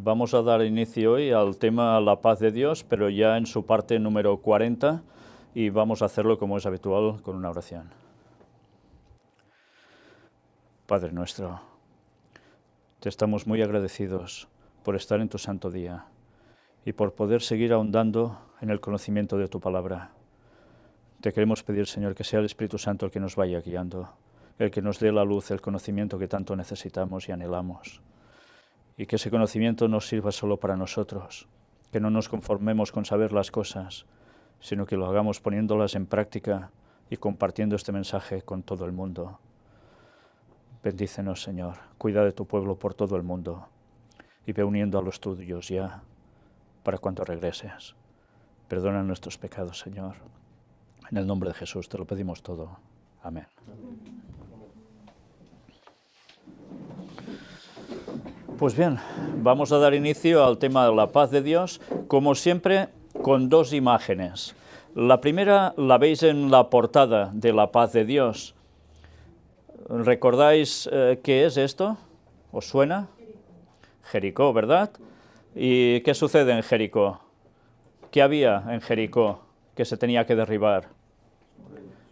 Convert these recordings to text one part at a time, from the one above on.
Vamos a dar inicio hoy al tema La paz de Dios, pero ya en su parte número 40, y vamos a hacerlo como es habitual, con una oración. Padre nuestro, te estamos muy agradecidos por estar en tu santo día y por poder seguir ahondando en el conocimiento de tu palabra. Te queremos pedir, Señor, que sea el Espíritu Santo el que nos vaya guiando, el que nos dé la luz, el conocimiento que tanto necesitamos y anhelamos. Y que ese conocimiento no sirva solo para nosotros, que no nos conformemos con saber las cosas, sino que lo hagamos poniéndolas en práctica y compartiendo este mensaje con todo el mundo. Bendícenos, Señor, cuida de tu pueblo por todo el mundo y ve uniendo a los tuyos ya para cuando regreses. Perdona nuestros pecados, Señor. En el nombre de Jesús te lo pedimos todo. Amén. Pues bien, vamos a dar inicio al tema de la paz de Dios, como siempre, con dos imágenes. La primera la veis en la portada de la paz de Dios. ¿Recordáis qué es esto? ¿Os suena? Jericó, ¿verdad? ¿Y qué sucede en Jericó? ¿Qué había en Jericó que se tenía que derribar?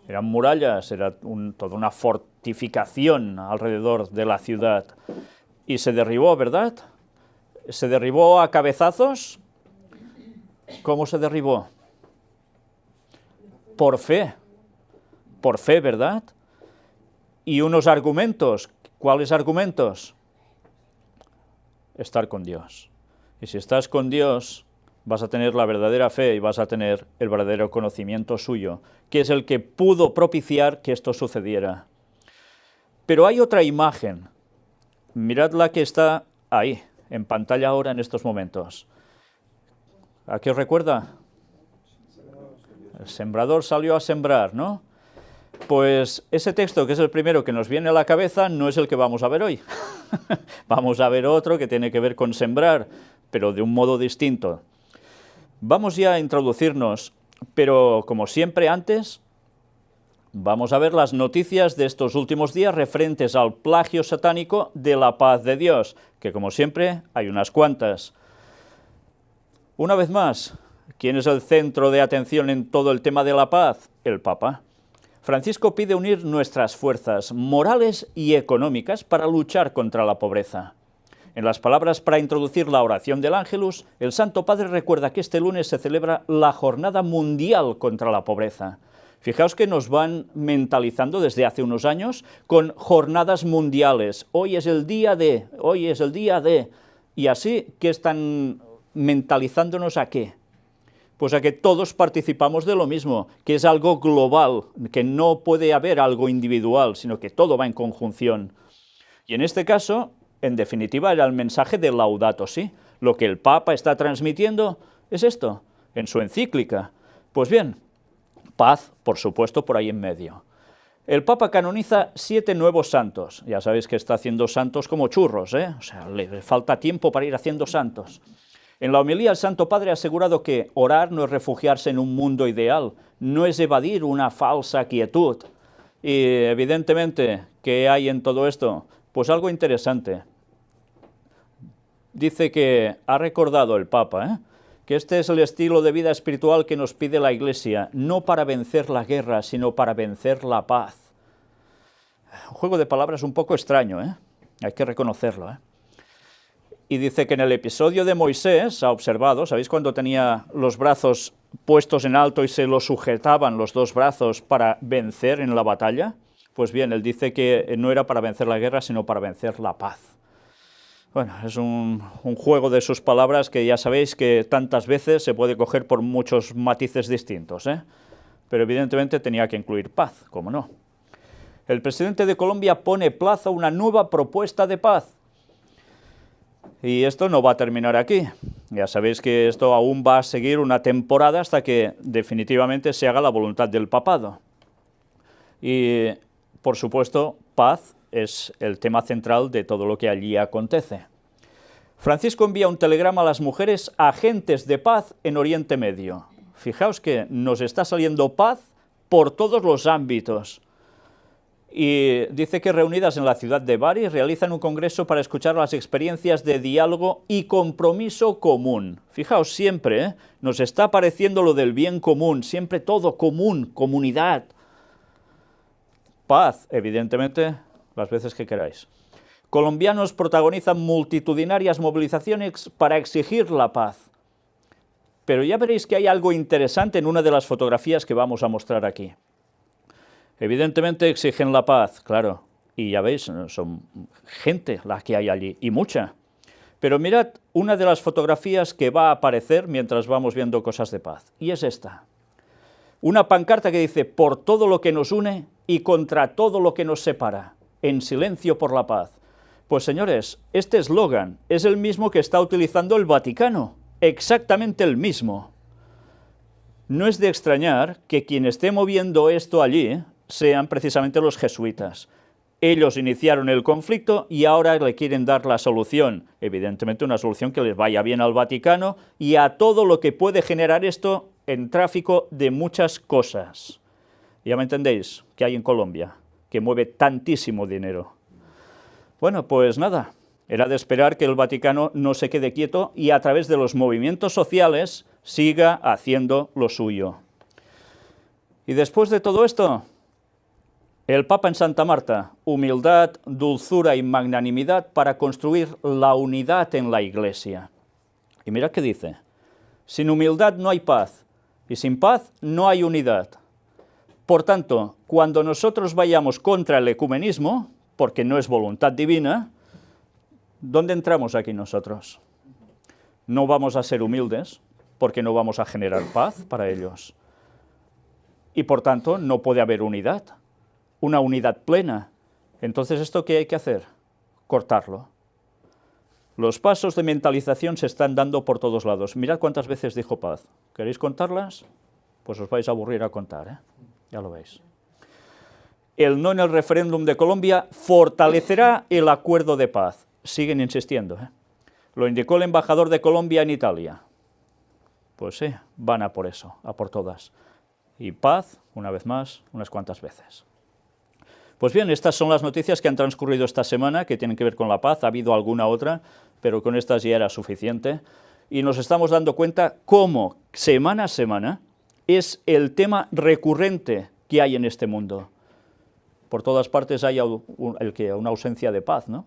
Eran murallas, era toda una fortificación alrededor de la ciudad. Y se derribó, ¿verdad? ¿Se derribó a cabezazos? ¿Cómo se derribó? Por fe, ¿verdad? Y unos argumentos. ¿Cuáles argumentos? Estar con Dios. Y si estás con Dios, vas a tener la verdadera fe y vas a tener el verdadero conocimiento suyo, que es el que pudo propiciar que esto sucediera. Pero hay otra imagen. Mirad la que está ahí, en pantalla ahora en estos momentos. ¿A qué os recuerda? El sembrador salió a sembrar, ¿no? Pues ese texto, que es el primero que nos viene a la cabeza, no es el que vamos a ver hoy. Vamos a ver otro que tiene que ver con sembrar, pero de un modo distinto. Vamos ya a introducirnos, pero como siempre antes, vamos a ver las noticias de estos últimos días referentes al plagio satánico de la paz de Dios, que como siempre hay unas cuantas. Una vez más, ¿quién es el centro de atención en todo el tema de la paz? El Papa. Francisco pide unir nuestras fuerzas morales y económicas para luchar contra la pobreza. En las palabras para introducir la oración del Ángelus, el Santo Padre recuerda que este lunes se celebra la Jornada Mundial contra la Pobreza. Fijaos que nos van mentalizando desde hace unos años con jornadas mundiales. Hoy es el día de, hoy es el día de. Y así, ¿qué están mentalizándonos a qué? Pues a que todos participamos de lo mismo, que es algo global, que no puede haber algo individual, sino que todo va en conjunción. Y en este caso, en definitiva, era el mensaje de Laudato Si. Lo que el Papa está transmitiendo es esto, en su encíclica. Pues bien, paz, por supuesto, por ahí en medio. El Papa canoniza 7 nuevos santos. Ya sabéis que está haciendo santos como churros, ¿eh? O sea, le falta tiempo para ir haciendo santos. En la homilía el Santo Padre ha asegurado que orar no es refugiarse en un mundo ideal, no es evadir una falsa quietud. Y evidentemente, ¿qué hay en todo esto? Pues algo interesante. Dice que ha recordado el Papa, que este es el estilo de vida espiritual que nos pide la Iglesia, no para vencer la guerra, sino para vencer la paz. Un juego de palabras un poco extraño, hay que reconocerlo. Y dice que en el episodio de Moisés, ha observado, ¿sabéis cuando tenía los brazos puestos en alto y se los sujetaban los dos brazos para vencer en la batalla? Pues bien, él dice que no era para vencer la guerra, sino para vencer la paz. Bueno, es un juego de sus palabras que ya sabéis que tantas veces se puede coger por muchos matices distintos, pero evidentemente tenía que incluir paz, ¿cómo no? El presidente de Colombia pone plazo a una nueva propuesta de paz. Y esto no va a terminar aquí. Ya sabéis que esto aún va a seguir una temporada hasta que definitivamente se haga la voluntad del papado. Y, por supuesto, paz es el tema central de todo lo que allí acontece. Francisco envía un telegrama a las mujeres agentes de paz en Oriente Medio. Fijaos que nos está saliendo paz por todos los ámbitos. y dice que reunidas en la ciudad de Bari realizan un congreso para escuchar las experiencias de diálogo y compromiso común. Fijaos siempre, nos está apareciendo lo del bien común, siempre todo común, comunidad. Paz, evidentemente, las veces que queráis. Colombianos protagonizan multitudinarias movilizaciones para exigir la paz. Pero ya veréis que hay algo interesante en una de las fotografías que vamos a mostrar aquí. Evidentemente exigen la paz, claro, y ya veis, son gente la que hay allí, y mucha. Pero mirad una de las fotografías que va a aparecer mientras vamos viendo cosas de paz, y es esta. Una pancarta que dice, por todo lo que nos une y contra todo lo que nos separa, en silencio por la paz. Pues señores, este eslogan es el mismo que está utilizando el Vaticano, exactamente el mismo. No es de extrañar que quien esté moviendo esto allí sean precisamente los jesuitas. Ellos iniciaron el conflicto y ahora le quieren dar la solución, evidentemente una solución que les vaya bien al Vaticano y a todo lo que puede generar esto en tráfico de muchas cosas. Ya me entendéis, que hay en Colombia, que mueve tantísimo dinero. Bueno, pues nada, era de esperar que el Vaticano no se quede quieto y a través de los movimientos sociales siga haciendo lo suyo. Y después de todo esto, el Papa en Santa Marta, humildad, dulzura y magnanimidad para construir la unidad en la Iglesia. Y mirad qué dice, sin humildad no hay paz, y sin paz no hay unidad. Por tanto, cuando nosotros vayamos contra el ecumenismo, porque no es voluntad divina, ¿dónde entramos aquí nosotros? No vamos a ser humildes, porque no vamos a generar paz para ellos. Y por tanto, no puede haber unidad. Una unidad plena. Entonces, ¿esto qué hay que hacer? Cortarlo. Los pasos de mentalización se están dando por todos lados. Mirad cuántas veces dijo paz. ¿Queréis contarlas? Pues os vais a aburrir a contar, ¿eh? Ya lo veis. El no en el referéndum de Colombia fortalecerá el acuerdo de paz. Siguen insistiendo, ¿eh? Lo indicó el embajador de Colombia en Italia. Pues sí, van a por eso, a por todas. Y paz, una vez más, unas cuantas veces. Pues bien, estas son las noticias que han transcurrido esta semana, que tienen que ver con la paz. Ha habido alguna otra, pero con estas ya era suficiente. Y nos estamos dando cuenta cómo, semana a semana, es el tema recurrente que hay en este mundo. Por todas partes hay una ausencia de paz, ¿no?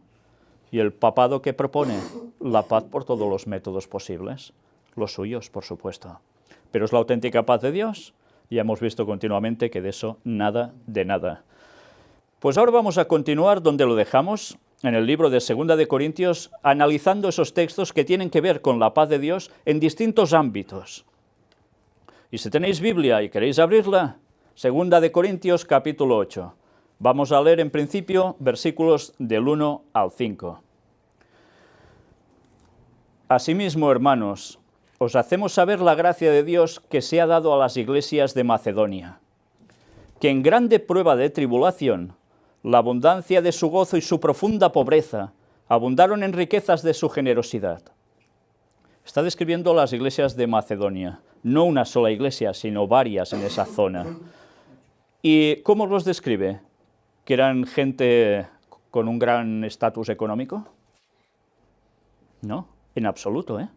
Y el papado que propone la paz por todos los métodos posibles, los suyos, por supuesto. Pero es la auténtica paz de Dios. Ya hemos visto continuamente que de eso nada de nada. Pues ahora vamos a continuar donde lo dejamos, en el libro de 2 de Corintios, analizando esos textos que tienen que ver con la paz de Dios en distintos ámbitos. Y si tenéis Biblia y queréis abrirla, 2 de Corintios capítulo 8. Vamos a leer en principio versículos del 1 al 5. Asimismo, hermanos, os hacemos saber la gracia de Dios que se ha dado a las iglesias de Macedonia, que en grande prueba de tribulación, la abundancia de su gozo y su profunda pobreza abundaron en riquezas de su generosidad. Está describiendo las iglesias de Macedonia, no una sola iglesia, sino varias en esa zona. ¿Y cómo los describe? ¿Que eran gente con un gran estatus económico? No, en absoluto, ¿eh?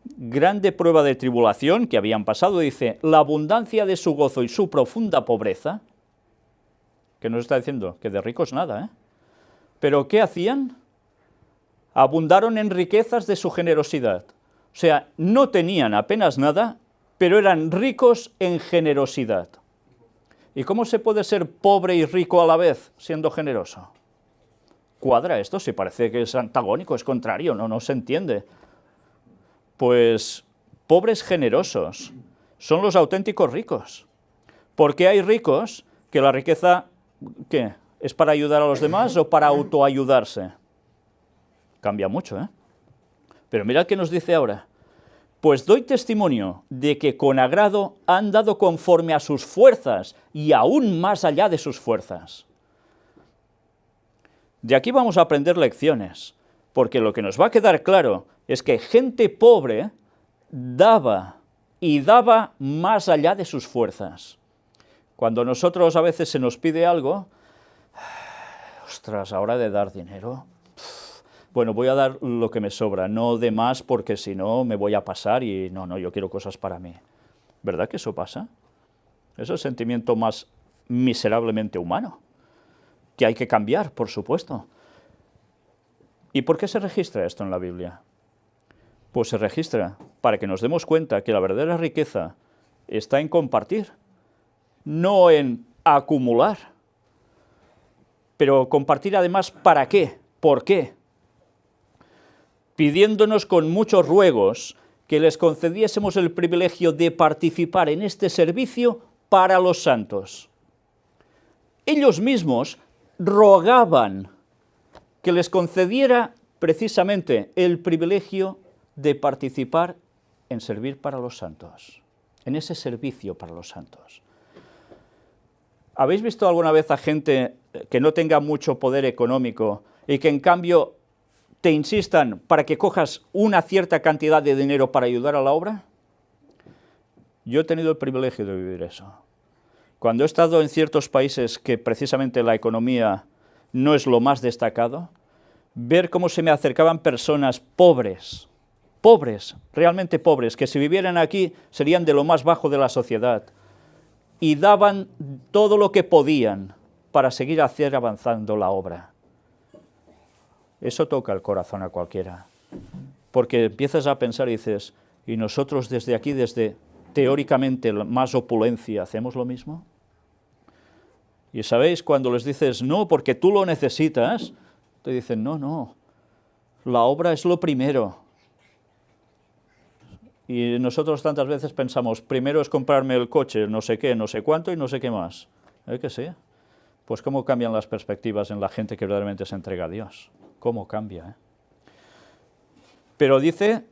Grande prueba de tribulación que habían pasado, dice, la abundancia de su gozo y su profunda pobreza, que nos está diciendo que de ricos nada, ¿eh? ¿Pero qué hacían? Abundaron en riquezas de su generosidad. O sea, no tenían apenas nada, pero eran ricos en generosidad. ¿Y cómo se puede ser pobre y rico a la vez, siendo generoso? ¿Cuadra esto? Si parece que es antagónico, es contrario, no se entiende. Pues pobres generosos son los auténticos ricos. Porque hay ricos que la riqueza, ¿qué? ¿Es para ayudar a los demás o para autoayudarse? Cambia mucho, ¿eh? Pero mirad qué nos dice ahora. Pues doy testimonio de que con agrado han dado conforme a sus fuerzas y aún más allá de sus fuerzas. De aquí vamos a aprender lecciones, porque lo que nos va a quedar claro es que gente pobre daba y daba más allá de sus fuerzas. Cuando nosotros a veces se nos pide algo, ostras, ahora de dar dinero, bueno, voy a dar lo que me sobra, no de más porque si no me voy a pasar y no, yo quiero cosas para mí. ¿Verdad que eso pasa? Eso es el sentimiento más miserablemente humano, que hay que cambiar, por supuesto. ¿Y por qué se registra esto en la Biblia? Pues se registra para que nos demos cuenta que la verdadera riqueza está en compartir, no en acumular. Pero compartir además, ¿para qué? ¿Por qué? Pidiéndonos con muchos ruegos que les concediésemos el privilegio de participar en este servicio para los santos. Ellos mismos rogaban que les concediera precisamente el privilegio de participar en servir para los santos, en ese servicio para los santos. ¿Habéis visto alguna vez a gente que no tenga mucho poder económico y que en cambio te insistan para que cojas una cierta cantidad de dinero para ayudar a la obra? Yo he tenido el privilegio de vivir eso. Cuando he estado en ciertos países que precisamente la economía no es lo más destacado, ver cómo se me acercaban personas pobres, realmente pobres, que si vivieran aquí serían de lo más bajo de la sociedad, y daban todo lo que podían para seguir avanzando la obra. Eso toca el corazón a cualquiera, porque empiezas a pensar y dices, ¿y nosotros desde aquí, desde teóricamente más opulencia, hacemos lo mismo? Y sabéis, cuando les dices, no, porque tú lo necesitas, te dicen, no, la obra es lo primero. Y nosotros tantas veces pensamos, primero es comprarme el coche, no sé qué, no sé cuánto y no sé qué más. ¿Que sí? Pues cómo cambian las perspectivas en la gente que verdaderamente se entrega a Dios. Cómo cambia, Pero dice,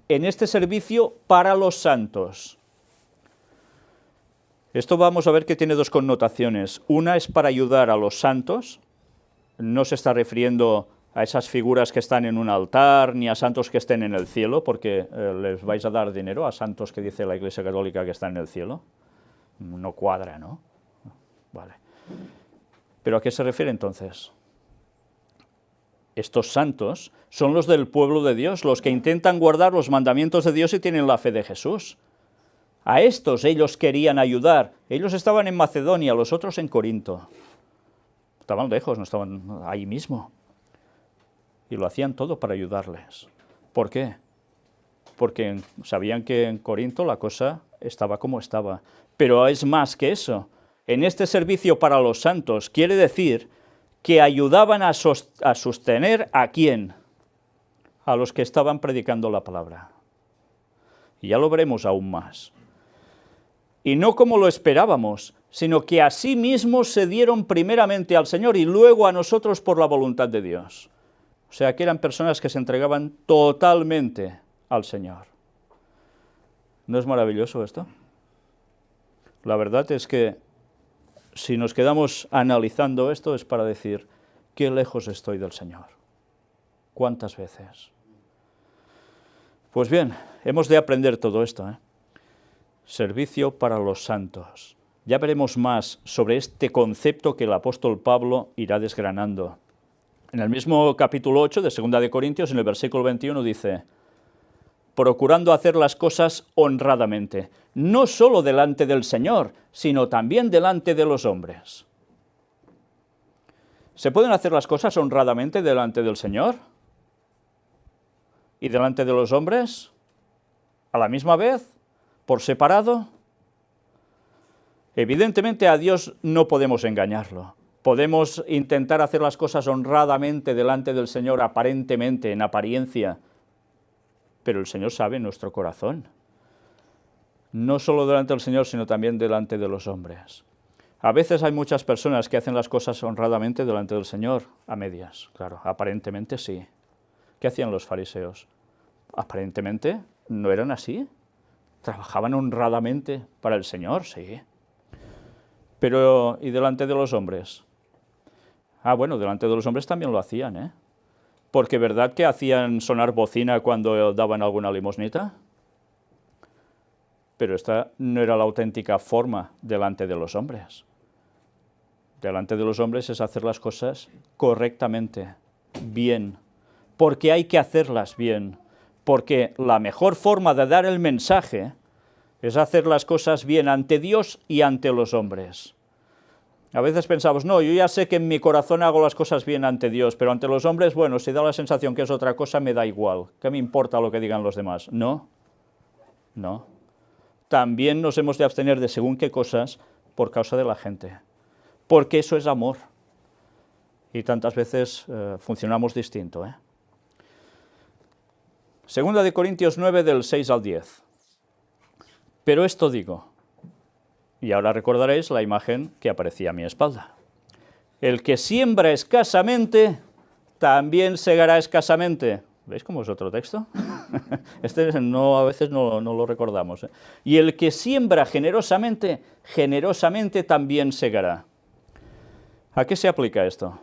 en este servicio para los santos. Esto vamos a ver que tiene dos connotaciones. Una es para ayudar a los santos, no se está refiriendo a esas figuras que están en un altar, ni a santos que estén en el cielo, porque les vais a dar dinero a santos que dice la Iglesia Católica que están en el cielo. No cuadra, ¿no? Vale. ¿Pero a qué se refiere entonces? Estos santos son los del pueblo de Dios, los que intentan guardar los mandamientos de Dios y tienen la fe de Jesús. A estos ellos querían ayudar. Ellos estaban en Macedonia, los otros en Corinto. Estaban lejos, no estaban ahí mismo. Y lo hacían todo para ayudarles. ¿Por qué? Porque sabían que en Corinto la cosa estaba como estaba. Pero es más que eso. En este servicio para los santos quiere decir que ayudaban a sostener ¿a quién? A los que estaban predicando la palabra. Y ya lo veremos aún más. Y no como lo esperábamos, sino que a sí mismos se dieron primeramente al Señor y luego a nosotros por la voluntad de Dios. O sea, que eran personas que se entregaban totalmente al Señor. ¿No es maravilloso esto? La verdad es que si nos quedamos analizando esto es para decir, qué lejos estoy del Señor. ¿Cuántas veces? Pues bien, hemos de aprender todo esto, Servicio para los santos. Ya veremos más sobre este concepto que el apóstol Pablo irá desgranando. En el mismo capítulo 8 de 2 de Corintios, en el versículo 21, dice, procurando hacer las cosas honradamente, no solo delante del Señor, sino también delante de los hombres. ¿Se pueden hacer las cosas honradamente delante del Señor? ¿Y delante de los hombres? ¿A la misma vez? ¿Por separado? Evidentemente a Dios no podemos engañarlo. Podemos intentar hacer las cosas honradamente delante del Señor, aparentemente, en apariencia, pero el Señor sabe nuestro corazón. No solo delante del Señor, sino también delante de los hombres. A veces hay muchas personas que hacen las cosas honradamente delante del Señor, a medias, claro, aparentemente sí. ¿Qué hacían los fariseos? Aparentemente no eran así. Trabajaban honradamente para el Señor, sí. Pero, ¿y delante de los hombres? Bueno, delante de los hombres también lo hacían, Porque ¿verdad que hacían sonar bocina cuando daban alguna limosnita? Pero esta no era la auténtica forma delante de los hombres. delante de los hombres es hacer las cosas correctamente, bien, porque hay que hacerlas bien, porque la mejor forma de dar el mensaje es hacer las cosas bien ante Dios y ante los hombres. A veces pensamos, no, yo ya sé que en mi corazón hago las cosas bien ante Dios, pero ante los hombres, bueno, si da la sensación que es otra cosa, me da igual. ¿Qué me importa lo que digan los demás? No, no. También nos hemos de abstener de según qué cosas por causa de la gente, porque eso es amor. Y tantas veces funcionamos distinto. Segunda de Corintios 9, del 6 al 10. Pero esto digo, y ahora recordaréis la imagen que aparecía a mi espalda. El que siembra escasamente, también segará escasamente. ¿Veis cómo es otro texto? Este no, a veces no lo recordamos. Y el que siembra generosamente, generosamente también segará. ¿A qué se aplica esto?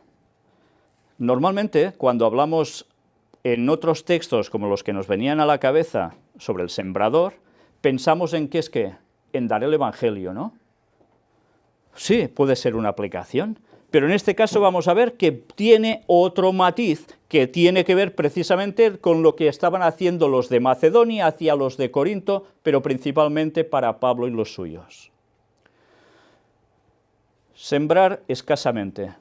Normalmente, cuando hablamos en otros textos como los que nos venían a la cabeza sobre el sembrador, pensamos en qué es qué, en dar el Evangelio, ¿no? Sí, puede ser una aplicación, pero en este caso vamos a ver que tiene otro matiz que tiene que ver precisamente con lo que estaban haciendo los de Macedonia hacia los de Corinto, pero principalmente para Pablo y los suyos. Sembrar escasamente.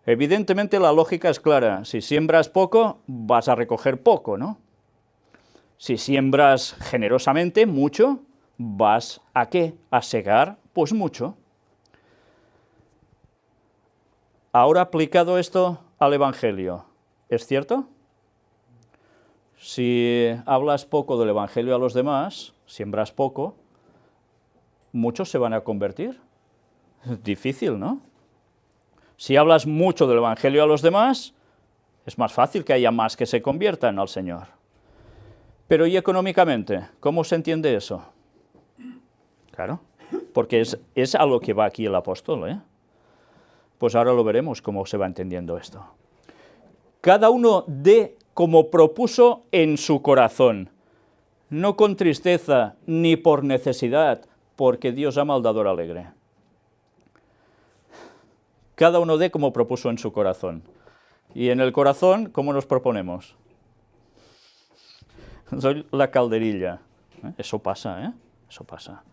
Evidentemente la lógica es clara, si siembras poco, vas a recoger poco, ¿no? Si siembras generosamente, mucho, vas ¿a qué? A segar, pues mucho. Ahora aplicado esto al Evangelio, ¿es cierto? Si hablas poco del Evangelio a los demás, siembras poco, muchos se van a convertir. Es difícil, ¿no? Si hablas mucho del Evangelio a los demás, es más fácil que haya más que se conviertan al Señor. Pero ¿y económicamente? ¿Cómo se entiende eso? Claro, porque es a lo que va aquí el apóstol, ¿eh? Pues ahora lo veremos cómo se va entendiendo esto. Cada uno dé como propuso en su corazón, no con tristeza ni por necesidad, porque Dios ama al dador alegre. Cada uno dé como propuso en su corazón. Y en el corazón, ¿cómo nos proponemos? Soy la calderilla. Eso pasa, ¿eh? Eso pasa.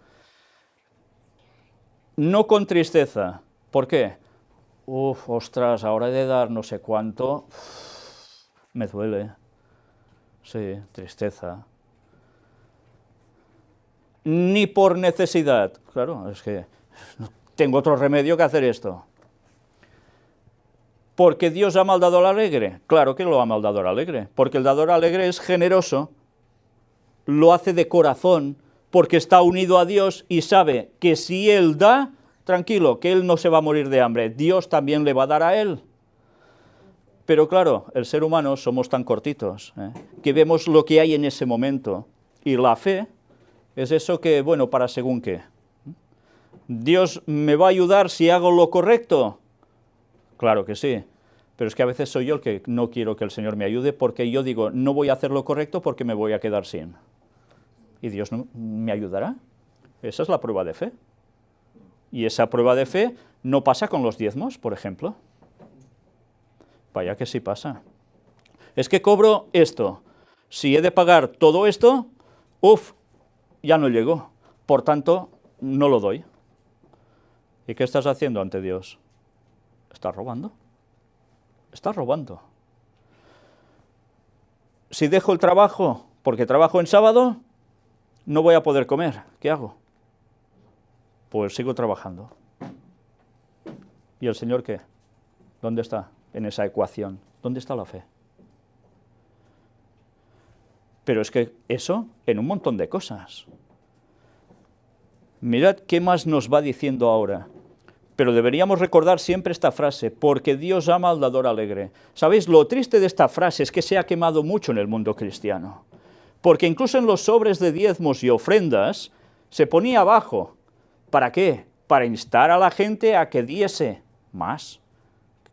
No con tristeza. ¿Por qué? Ostras, ahora he de dar no sé cuánto. Me duele. Sí, tristeza. Ni por necesidad. Claro, es que tengo otro remedio que hacer esto. ¿Porque Dios ama al dador alegre? Claro que lo ama al dador alegre, porque el dador alegre es generoso, lo hace de corazón, porque está unido a Dios y sabe que si Él da, tranquilo, que Él no se va a morir de hambre, Dios también le va a dar a Él. Pero claro, el ser humano somos tan cortitos, que vemos lo que hay en ese momento, y la fe es eso que, bueno, para según qué. ¿Dios me va a ayudar si hago lo correcto? Claro que sí, pero es que a veces soy yo el que no quiero que el Señor me ayude porque yo digo, no voy a hacer lo correcto porque me voy a quedar sin. ¿Y Dios no me ayudará? Esa es la prueba de fe. Y esa prueba de fe no pasa con los diezmos, por ejemplo. Vaya que sí pasa. Es que cobro esto. Si he de pagar todo esto, ya no llego. Por tanto, no lo doy. ¿Y qué estás haciendo ante Dios? ¿Estás robando? Estás robando. Si dejo el trabajo porque trabajo en sábado, no voy a poder comer. ¿Qué hago? Pues sigo trabajando. ¿Y el Señor qué? ¿Dónde está en esa ecuación? ¿Dónde está la fe? Pero es que eso en un montón de cosas. Mirad qué más nos va diciendo ahora. Pero deberíamos recordar siempre esta frase, porque Dios ama al dador alegre. ¿Sabéis? Lo triste de esta frase es que se ha quemado mucho en el mundo cristiano. Porque incluso en los sobres de diezmos y ofrendas se ponía abajo. ¿Para qué? Para instar a la gente a que diese más.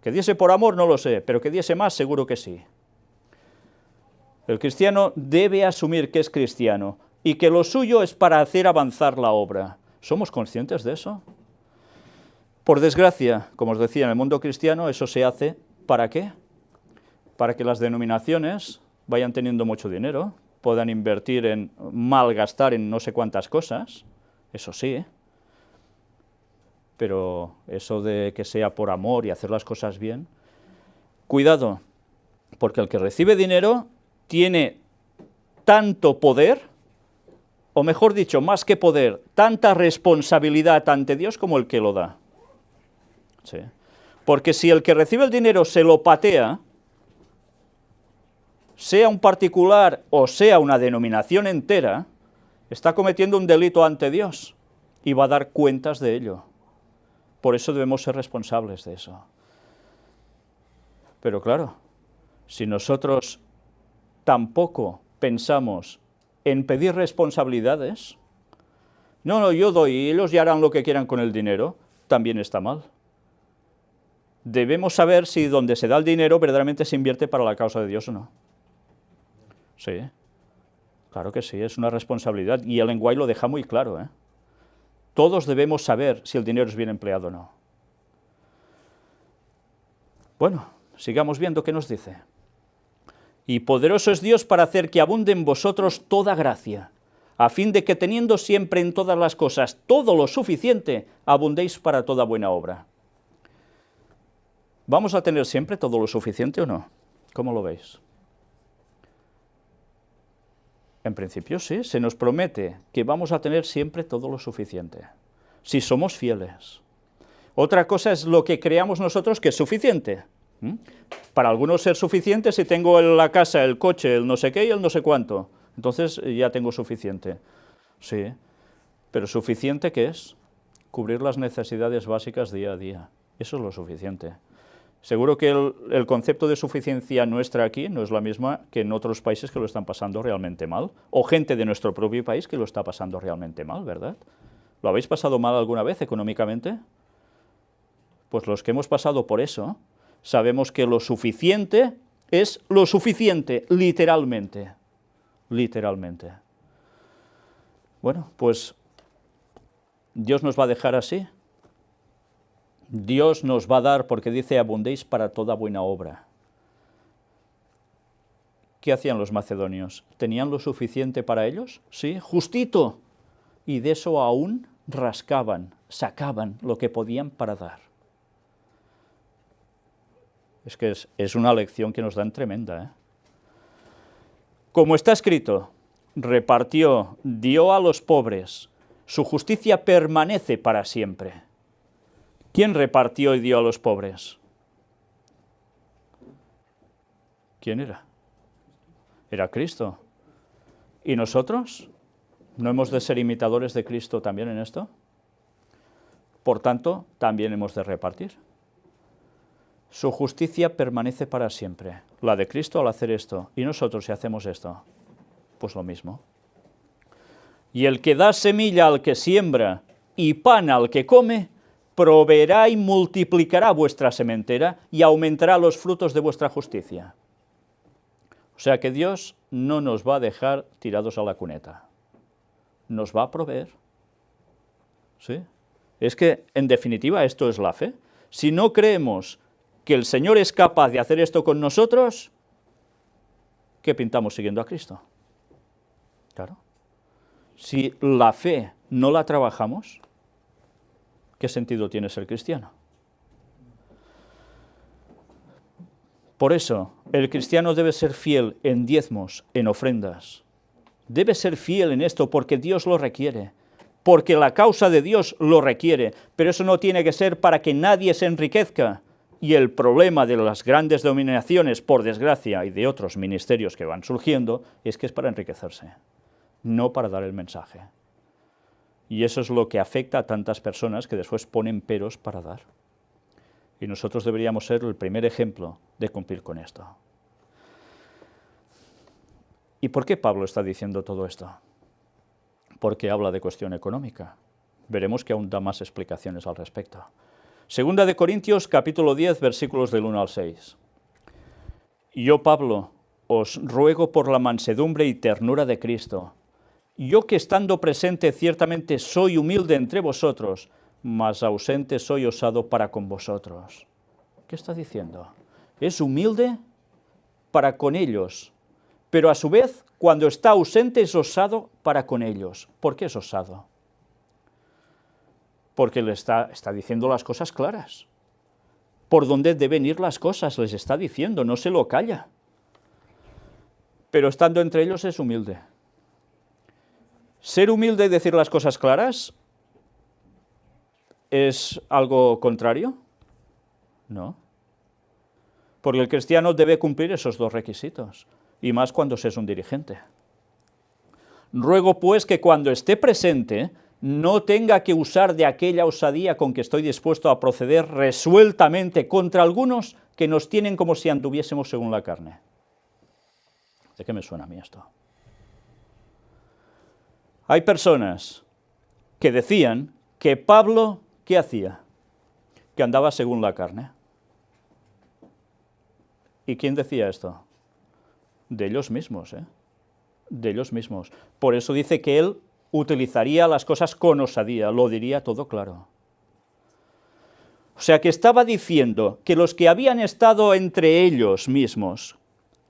Que diese por amor, no lo sé, pero que diese más, seguro que sí. El cristiano debe asumir que es cristiano y que lo suyo es para hacer avanzar la obra. ¿Somos conscientes de eso? Por desgracia, como os decía, en el mundo cristiano eso se hace, ¿para qué? Para que las denominaciones vayan teniendo mucho dinero, puedan invertir en malgastar en no sé cuántas cosas, eso sí, pero eso de que sea por amor y hacer las cosas bien, cuidado, porque el que recibe dinero tiene tanto poder, o mejor dicho, más que poder, tanta responsabilidad ante Dios como el que lo da. Sí. Porque si el que recibe el dinero se lo patea, sea un particular o sea una denominación entera, está cometiendo un delito ante Dios y va a dar cuentas de ello. Por eso debemos ser responsables de eso. Pero claro, si nosotros tampoco pensamos en pedir responsabilidades, no, yo doy y ellos ya harán lo que quieran con el dinero, también está mal. Debemos saber si donde se da el dinero verdaderamente se invierte para la causa de Dios o no. Sí, claro que sí, es una responsabilidad y el lenguaje lo deja muy claro, ¿eh? Todos debemos saber si el dinero es bien empleado o no. Bueno, sigamos viendo qué nos dice. Y poderoso es Dios para hacer que abunde en vosotros toda gracia, a fin de que teniendo siempre en todas las cosas todo lo suficiente, abundéis para toda buena obra. ¿Vamos a tener siempre todo lo suficiente o no? ¿Cómo lo veis? En principio sí, se nos promete que vamos a tener siempre todo lo suficiente, si somos fieles. Otra cosa es lo que creamos nosotros que es suficiente. Para algunos ser suficiente si tengo la casa, el coche, el no sé qué y el no sé cuánto. Entonces ya tengo suficiente. Sí, pero ¿suficiente qué es? Cubrir las necesidades básicas día a día. Eso es lo suficiente. Seguro que el concepto de suficiencia nuestra aquí no es la misma que en otros países que lo están pasando realmente mal, o gente de nuestro propio país que lo está pasando realmente mal, ¿verdad? ¿Lo habéis pasado mal alguna vez económicamente? Pues los que hemos pasado por eso, sabemos que lo suficiente es lo suficiente, literalmente. Literalmente. Bueno, pues Dios nos va a dejar así. Dios nos va a dar, porque dice, abundéis para toda buena obra. ¿Qué hacían los macedonios? ¿Tenían lo suficiente para ellos? Sí, justito. Y de eso aún rascaban, sacaban lo que podían para dar. Es que es una lección que nos dan tremenda, ¿eh? Como está escrito, repartió, dio a los pobres, su justicia permanece para siempre. ¿Quién repartió y dio a los pobres? ¿Quién era? Era Cristo. ¿Y nosotros? ¿No hemos de ser imitadores de Cristo también en esto? Por tanto, también hemos de repartir. Su justicia permanece para siempre. La de Cristo al hacer esto. ¿Y nosotros si hacemos esto? Pues lo mismo. Y el que da semilla al que siembra y pan al que come, proveerá y multiplicará vuestra sementera y aumentará los frutos de vuestra justicia. O sea que Dios no nos va a dejar tirados a la cuneta. Nos va a proveer. ¿Sí? Es que, en definitiva, esto es la fe. Si no creemos que el Señor es capaz de hacer esto con nosotros, ¿qué pintamos siguiendo a Cristo? Claro. Si la fe no la trabajamos, ¿qué sentido tiene ser cristiano? Por eso, el cristiano debe ser fiel en diezmos, en ofrendas. Debe ser fiel en esto porque Dios lo requiere, porque la causa de Dios lo requiere, pero eso no tiene que ser para que nadie se enriquezca. Y el problema de las grandes denominaciones, por desgracia, y de otros ministerios que van surgiendo, es que es para enriquecerse, no para dar el mensaje. Y eso es lo que afecta a tantas personas que después ponen peros para dar. Y nosotros deberíamos ser el primer ejemplo de cumplir con esto. ¿Y por qué Pablo está diciendo todo esto? Porque habla de cuestión económica. Veremos que aún da más explicaciones al respecto. Segunda de Corintios, capítulo 10, versículos del 1 al 6. Yo, Pablo, os ruego por la mansedumbre y ternura de Cristo, yo que estando presente ciertamente soy humilde entre vosotros, mas ausente soy osado para con vosotros. ¿Qué está diciendo? Es humilde para con ellos, pero a su vez, cuando está ausente, es osado para con ellos. ¿Por qué es osado? Porque le está diciendo las cosas claras. Por dónde deben ir las cosas, les está diciendo, no se lo calla. Pero estando entre ellos es humilde. Ser humilde y decir las cosas claras ¿es algo contrario? No. Porque el cristiano debe cumplir esos dos requisitos, y más cuando se es un dirigente. Ruego, pues, que cuando esté presente no tenga que usar de aquella osadía con que estoy dispuesto a proceder resueltamente contra algunos que nos tienen como si anduviésemos según la carne. ¿De qué me suena a mí esto? Hay personas que decían que Pablo, ¿qué hacía? Que andaba según la carne. ¿Y quién decía esto? De ellos mismos, de ellos mismos. Por eso dice que él utilizaría las cosas con osadía, lo diría todo claro. O sea que estaba diciendo que los que habían estado entre ellos mismos,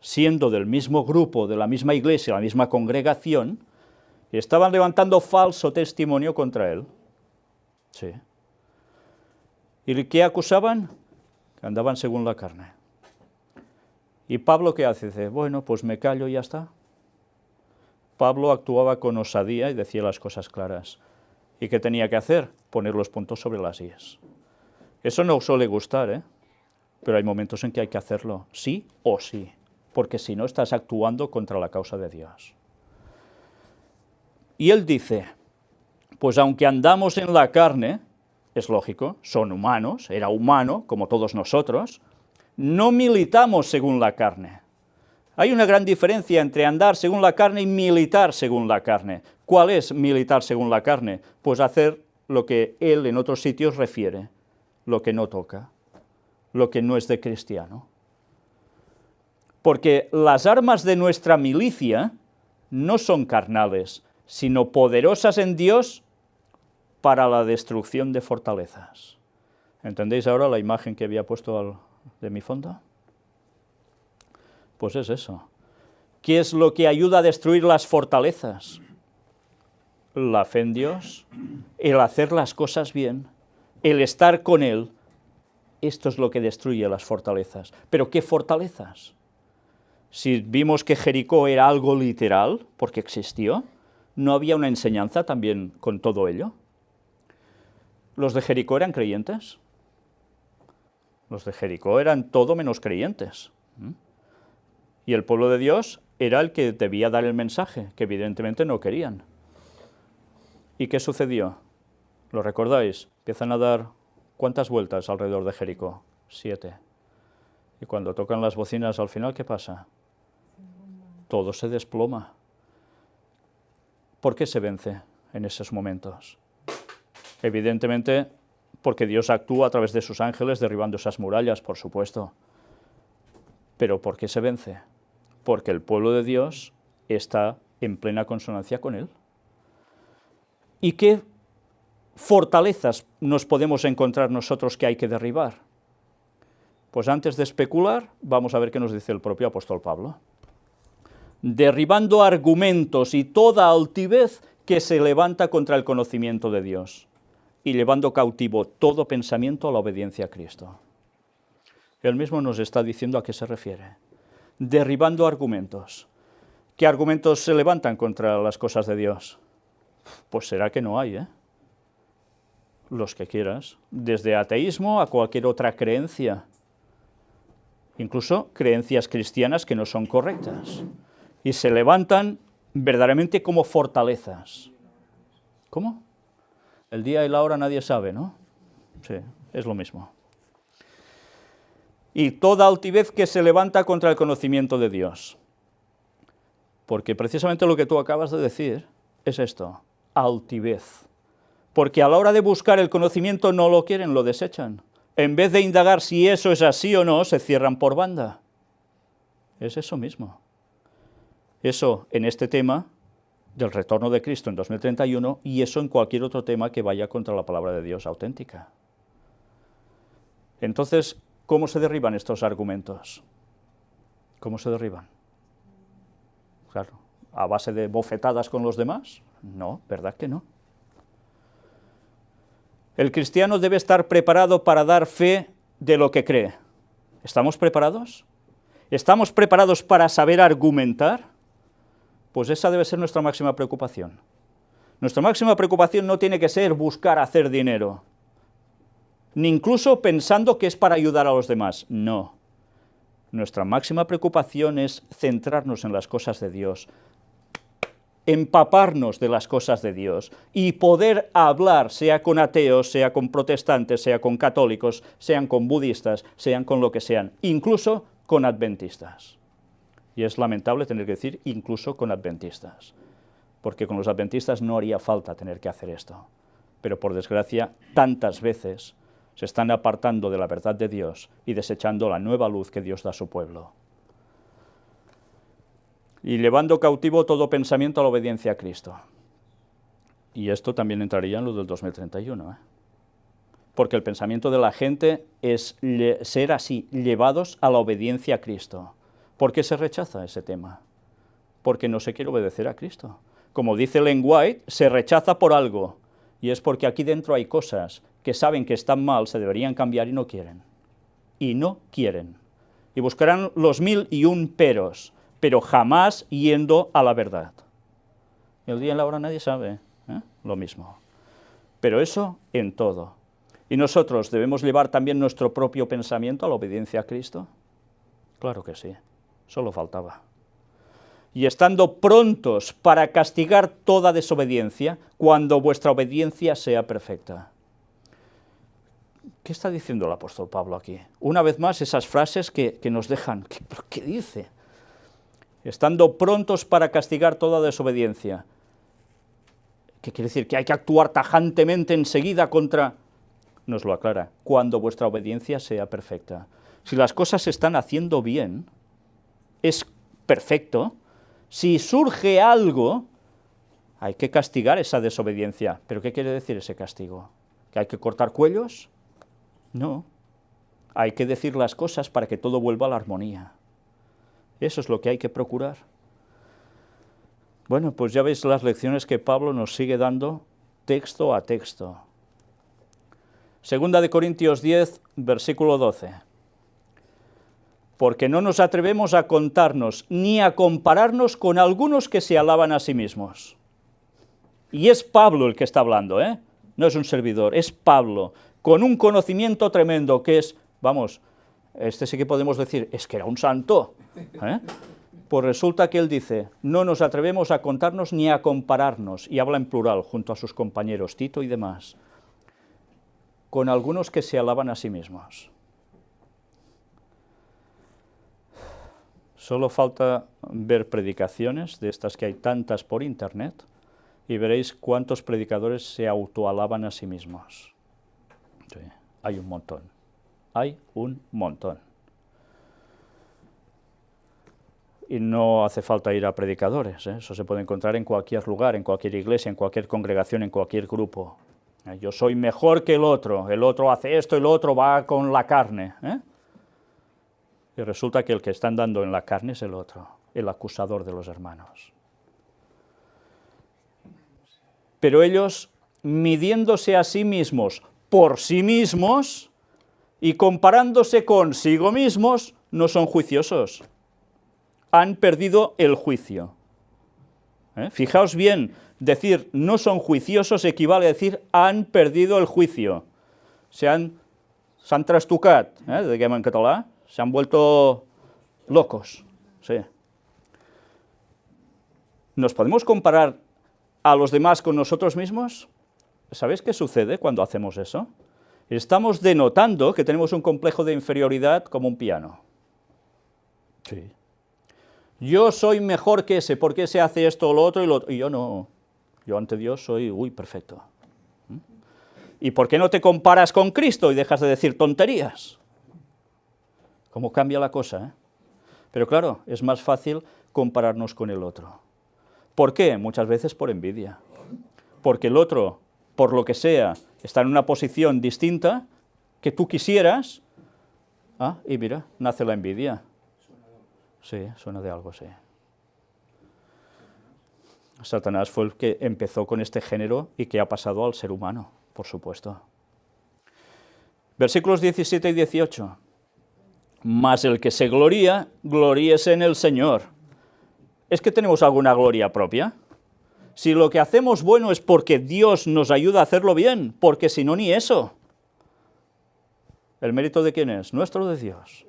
siendo del mismo grupo, de la misma iglesia, la misma congregación, estaban levantando falso testimonio contra él. Sí. ¿Y qué acusaban? Que andaban según la carne. ¿Y Pablo qué hace? Dice, bueno, pues me callo y ya está. Pablo actuaba con osadía y decía las cosas claras. ¿Y qué tenía que hacer? Poner los puntos sobre las íes. Eso no suele gustar, pero hay momentos en que hay que hacerlo, sí o sí, porque si no estás actuando contra la causa de Dios. Y él dice, pues aunque andamos en la carne, es lógico, son humanos, era humano, como todos nosotros, no militamos según la carne. Hay una gran diferencia entre andar según la carne y militar según la carne. ¿Cuál es militar según la carne? Pues hacer lo que él en otros sitios refiere, lo que no toca, lo que no es de cristiano. Porque las armas de nuestra milicia no son carnales, sino poderosas en Dios para la destrucción de fortalezas. ¿Entendéis ahora la imagen que había puesto de mi fondo? Pues es eso. ¿Qué es lo que ayuda a destruir las fortalezas? La fe en Dios, el hacer las cosas bien, el estar con Él. Esto es lo que destruye las fortalezas. ¿Pero qué fortalezas? Si vimos que Jericó era algo literal, porque existió, ¿no había una enseñanza también con todo ello? ¿Los de Jericó eran creyentes? Los de Jericó eran todo menos creyentes. Y el pueblo de Dios era el que debía dar el mensaje, que evidentemente no querían. ¿Y qué sucedió? ¿Lo recordáis? Empiezan a dar, ¿cuántas vueltas alrededor de Jericó? 7. Y cuando tocan las bocinas al final, ¿qué pasa? Todo se desploma. ¿Por qué se vence en esos momentos? Evidentemente, porque Dios actúa a través de sus ángeles derribando esas murallas, por supuesto. ¿Pero por qué se vence? Porque el pueblo de Dios está en plena consonancia con Él. ¿Y qué fortalezas nos podemos encontrar nosotros que hay que derribar? Pues antes de especular, vamos a ver qué nos dice el propio apóstol Pablo. Derribando argumentos y toda altivez que se levanta contra el conocimiento de Dios, y llevando cautivo todo pensamiento a la obediencia a Cristo. Él mismo nos está diciendo a qué se refiere. Derribando argumentos. ¿Qué argumentos se levantan contra las cosas de Dios? Pues será que no hay, los que quieras, desde ateísmo a cualquier otra creencia, incluso creencias cristianas que no son correctas, y se levantan verdaderamente como fortalezas. ¿Cómo? El día y la hora nadie sabe, ¿no? Sí, es lo mismo. Y toda altivez que se levanta contra el conocimiento de Dios. Porque precisamente lo que tú acabas de decir es esto, altivez. Porque a la hora de buscar el conocimiento no lo quieren, lo desechan. En vez de indagar si eso es así o no, se cierran por banda. Es eso mismo. Eso, en este tema, del retorno de Cristo en 2031 y eso en cualquier otro tema que vaya contra la palabra de Dios auténtica. Entonces, ¿cómo se derriban estos argumentos? ¿Cómo se derriban? Claro, ¿a base de bofetadas con los demás? No, ¿verdad que no? El cristiano debe estar preparado para dar fe de lo que cree. ¿Estamos preparados? ¿Estamos preparados para saber argumentar? Pues esa debe ser nuestra máxima preocupación. Nuestra máxima preocupación no tiene que ser buscar hacer dinero, ni incluso pensando que es para ayudar a los demás. No. Nuestra máxima preocupación es centrarnos en las cosas de Dios, empaparnos de las cosas de Dios y poder hablar, sea con ateos, sea con protestantes, sea con católicos, sean con budistas, sean con lo que sean, incluso con adventistas. Y es lamentable tener que decir incluso con adventistas, porque con los adventistas no haría falta tener que hacer esto. Pero por desgracia, tantas veces se están apartando de la verdad de Dios y desechando la nueva luz que Dios da a su pueblo. Y llevando cautivo todo pensamiento a la obediencia a Cristo. Y esto también entraría en lo del 2031, porque el pensamiento de la gente es ser así, llevados a la obediencia a Cristo. ¿Por qué se rechaza ese tema? Porque no se quiere obedecer a Cristo. Como dice Ellen White, se rechaza por algo, y es porque aquí dentro hay cosas que saben que están mal, se deberían cambiar y no quieren. Y no quieren. Y buscarán los 1001 peros, pero jamás yendo a la verdad. El día y la hora nadie sabe, lo mismo. Pero eso en todo. ¿Y nosotros debemos llevar también nuestro propio pensamiento a la obediencia a Cristo? Claro que sí, solo faltaba. Y estando prontos para castigar toda desobediencia, cuando vuestra obediencia sea perfecta. ¿Qué está diciendo el apóstol Pablo aquí? Una vez más, esas frases que nos dejan, ¿qué dice? Estando prontos para castigar toda desobediencia. ¿Qué quiere decir? ¿Que hay que actuar tajantemente enseguida contra...? Nos lo aclara, cuando vuestra obediencia sea perfecta. Si las cosas se están haciendo bien, es perfecto. Si surge algo, hay que castigar esa desobediencia. ¿Pero qué quiere decir ese castigo? ¿Que hay que cortar cuellos? No. Hay que decir las cosas para que todo vuelva a la armonía. Eso es lo que hay que procurar. Bueno, pues ya veis las lecciones que Pablo nos sigue dando texto a texto. Segunda de Corintios 10, versículo 12. Porque no nos atrevemos a contarnos ni a compararnos con algunos que se alaban a sí mismos. Y es Pablo el que está hablando, no es un servidor, es Pablo, con un conocimiento tremendo que es, vamos, este sí que podemos decir, es que era un santo, Pues resulta que él dice, no nos atrevemos a contarnos ni a compararnos, y habla en plural, junto a sus compañeros, Tito y demás, con algunos que se alaban a sí mismos. Solo falta ver predicaciones, de estas que hay tantas por internet, y veréis cuántos predicadores se autoalaban a sí mismos. Sí, hay un montón, hay un montón. Y no hace falta ir a predicadores, eso se puede encontrar en cualquier lugar, en cualquier iglesia, en cualquier congregación, en cualquier grupo. Yo soy mejor que el otro hace esto, el otro va con la carne. Y resulta que el que está andando en la carne es el otro, el acusador de los hermanos. Pero ellos, midiéndose a sí mismos por sí mismos y comparándose consigo mismos, no son juiciosos. Han perdido el juicio. Fijaos bien, decir no son juiciosos equivale a decir han perdido el juicio. S'han trastocat, diguem en català, se han vuelto locos. Sí. ¿Nos podemos comparar a los demás con nosotros mismos? ¿Sabéis qué sucede cuando hacemos eso? Estamos denotando que tenemos un complejo de inferioridad como un piano. Sí. Yo soy mejor que ese, porque ese hace esto o lo otro, y yo no. Yo ante Dios soy, perfecto. ¿Y por qué no te comparas con Cristo y dejas de decir tonterías? ¿Cómo cambia la cosa, Pero claro, es más fácil compararnos con el otro. ¿Por qué? Muchas veces por envidia. Porque el otro, por lo que sea, está en una posición distinta que tú quisieras, y mira, nace la envidia. Sí, suena de algo, sí. Satanás fue el que empezó con este género y que ha pasado al ser humano, por supuesto. Versículos 17 y 18. Mas el que se gloría, gloríese en el Señor. ¿Es que tenemos alguna gloria propia? Si lo que hacemos bueno es porque Dios nos ayuda a hacerlo bien, porque si no, ni eso. ¿El mérito de quién es? Nuestro, de Dios.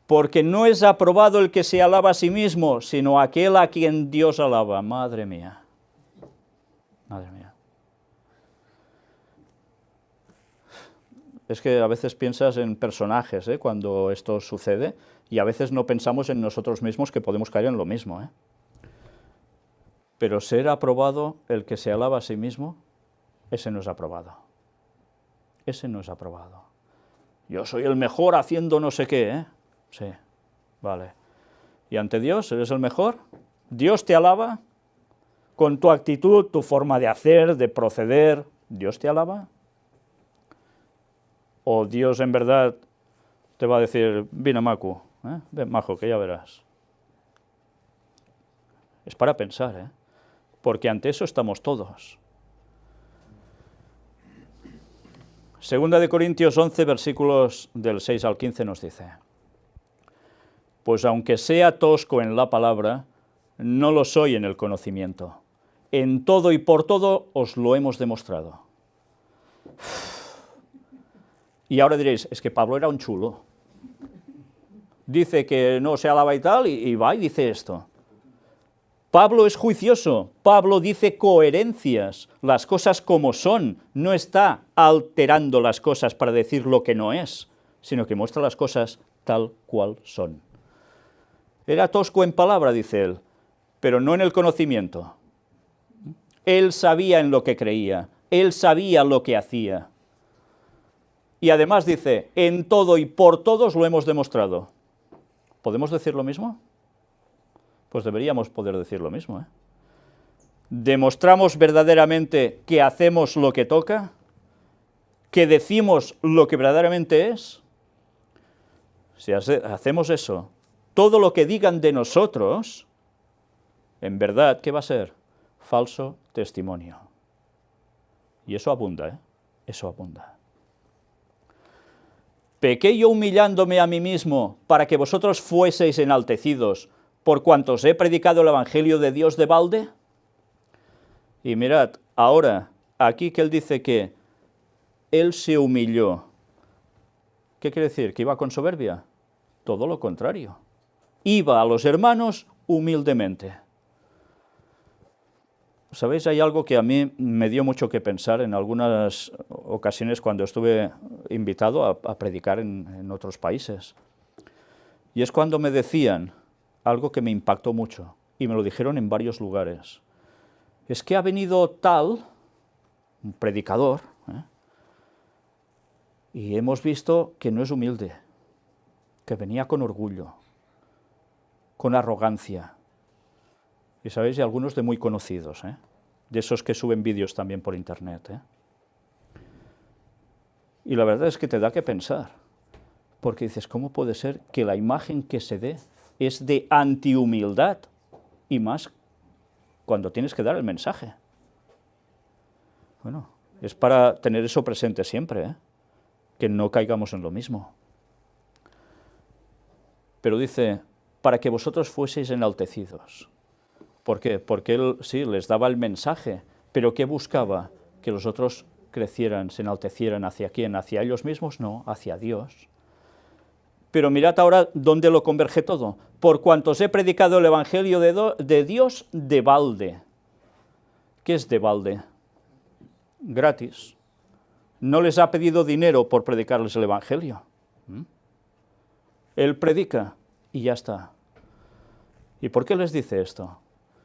Porque no es aprobado el que se alaba a sí mismo, sino aquel a quien Dios alaba. Madre mía. Madre mía. Es que a veces piensas en personajes, cuando esto sucede, y a veces no pensamos en nosotros mismos, que podemos caer en lo mismo, Pero ser aprobado el que se alaba a sí mismo, ese no es aprobado. Ese no es aprobado. Yo soy el mejor haciendo no sé qué, Sí, vale. ¿Y ante Dios eres el mejor? ¿Dios te alaba? ¿Con tu actitud, tu forma de hacer, de proceder, Dios te alaba? ¿O Dios en verdad te va a decir, vine Macu, ven majo, que ya verás? Es para pensar, porque ante eso estamos todos. Segunda de Corintios 11, versículos del 6 al 15 nos dice: pues aunque sea tosco en la palabra, no lo soy en el conocimiento. En todo y por todo os lo hemos demostrado. Y ahora diréis, es que Pablo era un chulo. Dice que no se alaba y tal, y va y dice esto. Pablo es juicioso, Pablo dice coherencias, las cosas como son, no está alterando las cosas para decir lo que no es, sino que muestra las cosas tal cual son. Era tosco en palabra, dice él, pero no en el conocimiento. Él sabía en lo que creía, él sabía lo que hacía. Y además dice, en todo y por todos lo hemos demostrado. ¿Podemos decir lo mismo? Pues deberíamos poder decir lo mismo, ¿Demostramos verdaderamente que hacemos lo que toca? ¿Que decimos lo que verdaderamente es? Si hacemos eso, todo lo que digan de nosotros, en verdad, ¿qué va a ser? Falso testimonio. Y eso abunda, Eso abunda. ¿Pequé yo humillándome a mí mismo para que vosotros fueseis enaltecidos por cuantos he predicado el Evangelio de Dios de balde? Y mirad, ahora, aquí que él dice que él se humilló. ¿Qué quiere decir? ¿Que iba con soberbia? Todo lo contrario. Iba a los hermanos humildemente. ¿Sabéis? Hay algo que a mí me dio mucho que pensar en algunas ocasiones cuando estuve invitado a predicar en otros países. Y es cuando me decían algo que me impactó mucho, y me lo dijeron en varios lugares. Es que ha venido tal, un predicador, y hemos visto que no es humilde, que venía con orgullo, con arrogancia. Y sabéis, y algunos de muy conocidos, de esos que suben vídeos también por internet. Y la verdad es que te da que pensar, porque dices, ¿cómo puede ser que la imagen que se dé es de antihumildad? Y más cuando tienes que dar el mensaje. Bueno, es para tener eso presente siempre, que no caigamos en lo mismo. Pero dice, para que vosotros fueseis enaltecidos. ¿Por qué? Porque él sí les daba el mensaje, pero ¿qué buscaba? Que los otros crecieran, se enaltecieran. ¿Hacia quién? ¿Hacia ellos mismos? No, hacia Dios. Pero mirad ahora dónde lo converge todo. Por cuantos he predicado el Evangelio de Dios de balde. ¿Qué es de balde? Gratis. No les ha pedido dinero por predicarles el Evangelio. Él predica y ya está. ¿Y por qué les dice esto?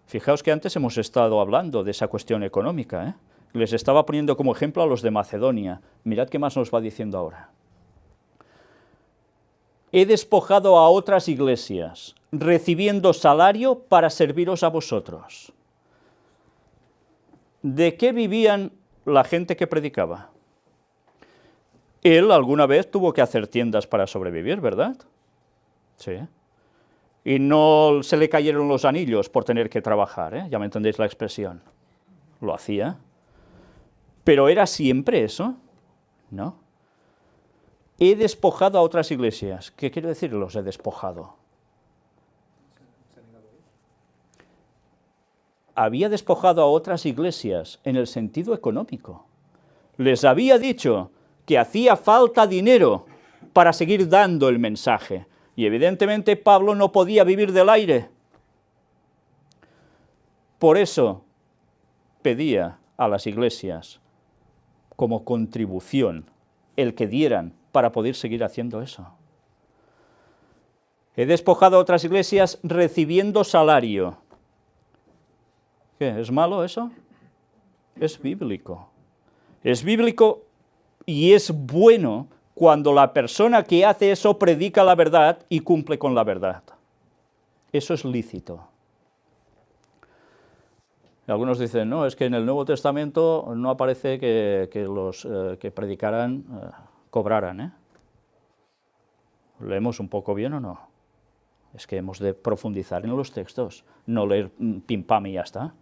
Fijaos que antes hemos estado hablando de esa cuestión económica, Les estaba poniendo como ejemplo a los de Macedonia. Mirad qué más nos va diciendo ahora. He despojado a otras iglesias, recibiendo salario para serviros a vosotros. ¿De qué vivían la gente que predicaba? Él alguna vez tuvo que hacer tiendas para sobrevivir, ¿verdad? Sí. Y no se le cayeron los anillos por tener que trabajar, ¿eh? Ya me entendéis la expresión. Lo hacía. ¿Pero era siempre eso? No. He despojado a otras iglesias. ¿Qué quiere decir los he despojado? Había despojado a otras iglesias en el sentido económico. Les había dicho que hacía falta dinero para seguir dando el mensaje. Y evidentemente Pablo no podía vivir del aire. Por eso pedía a las iglesias como contribución el que dieran para poder seguir haciendo eso. He despojado a otras iglesias recibiendo salario. ¿Qué? ¿Es malo eso? Es bíblico. Es bíblico y es bueno cuando la persona que hace eso predica la verdad y cumple con la verdad. Eso es lícito. Algunos dicen, no, es que en el Nuevo Testamento no aparece que los que predicaran cobraran, ¿eh? ¿Leemos un poco bien o no? Es que hemos de profundizar en los textos, no leer pim pam y ya está.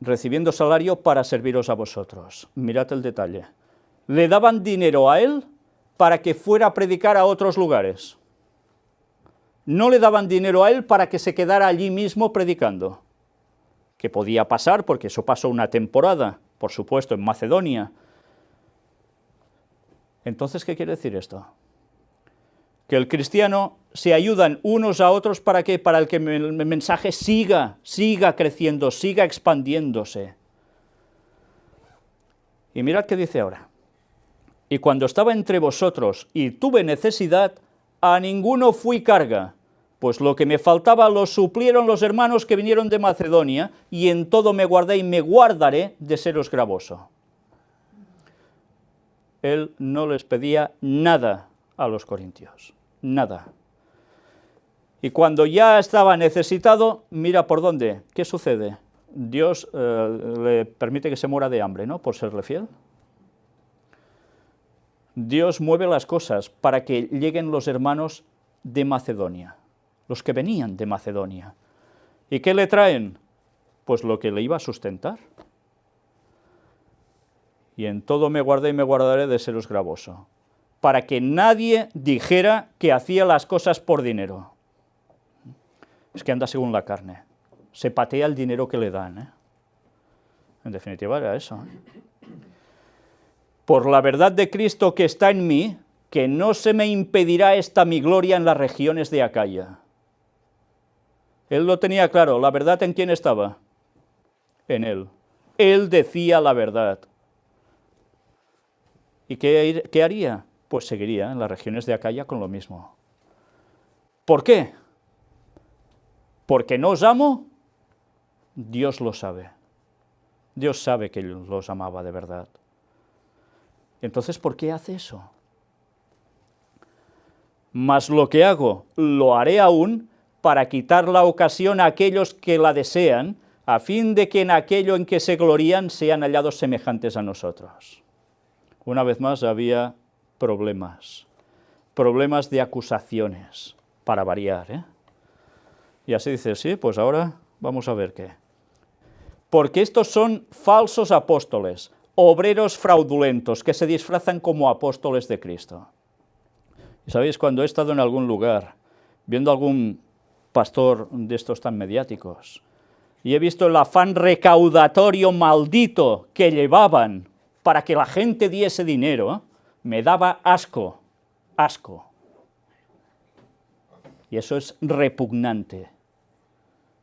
Recibiendo salario para serviros a vosotros. Mirad el detalle. Le daban dinero a él para que fuera a predicar a otros lugares. No le daban dinero a él para que se quedara allí mismo predicando. Que podía pasar, porque eso pasó una temporada, por supuesto, en Macedonia. Entonces, ¿qué quiere decir esto? Que el cristiano se ayudan unos a otros para que para que el mensaje siga creciendo, siga expandiéndose. Y mirad qué dice ahora. Y cuando estaba entre vosotros y tuve necesidad, a ninguno fui carga, pues lo que me faltaba lo suplieron los hermanos que vinieron de Macedonia, y en todo me guardé y me guardaré de seros gravoso. Él no les pedía nada a los corintios, nada. Y cuando ya estaba necesitado, mira por dónde, ¿qué sucede? Dios le permite que se muera de hambre, ¿no?, por serle fiel. Dios mueve las cosas para que lleguen los hermanos de Macedonia, los que venían de Macedonia. ¿Y qué le traen? Pues lo que le iba a sustentar. Y en todo me guardé y me guardaré de seros gravoso, para que nadie dijera que hacía las cosas por dinero. Es que anda según la carne, se patea el dinero que le dan, ¿eh? En definitiva era eso, ¿eh? Por la verdad de Cristo que está en mí, que no se me impedirá esta mi gloria en las regiones de Acaya. Él lo tenía claro, ¿la verdad en quién estaba? En él. Él decía la verdad. ¿Y qué haría? Pues seguiría en las regiones de Acaya con lo mismo. ¿Por qué? ¿Porque no os amo? Dios lo sabe. Dios sabe que los amaba de verdad. Entonces, ¿por qué hace eso? Mas lo que hago, lo haré aún para quitar la ocasión a aquellos que la desean, a fin de que en aquello en que se glorían sean hallados semejantes a nosotros. Una vez más había problemas de acusaciones, para variar, ¿eh? Y así dice, sí, pues ahora vamos a ver qué. Porque estos son falsos apóstoles, obreros fraudulentos, que se disfrazan como apóstoles de Cristo. Y sabéis, cuando he estado en algún lugar, viendo algún pastor de estos tan mediáticos, y he visto el afán recaudatorio maldito que llevaban para que la gente diese dinero, me daba asco, asco. Y eso es repugnante.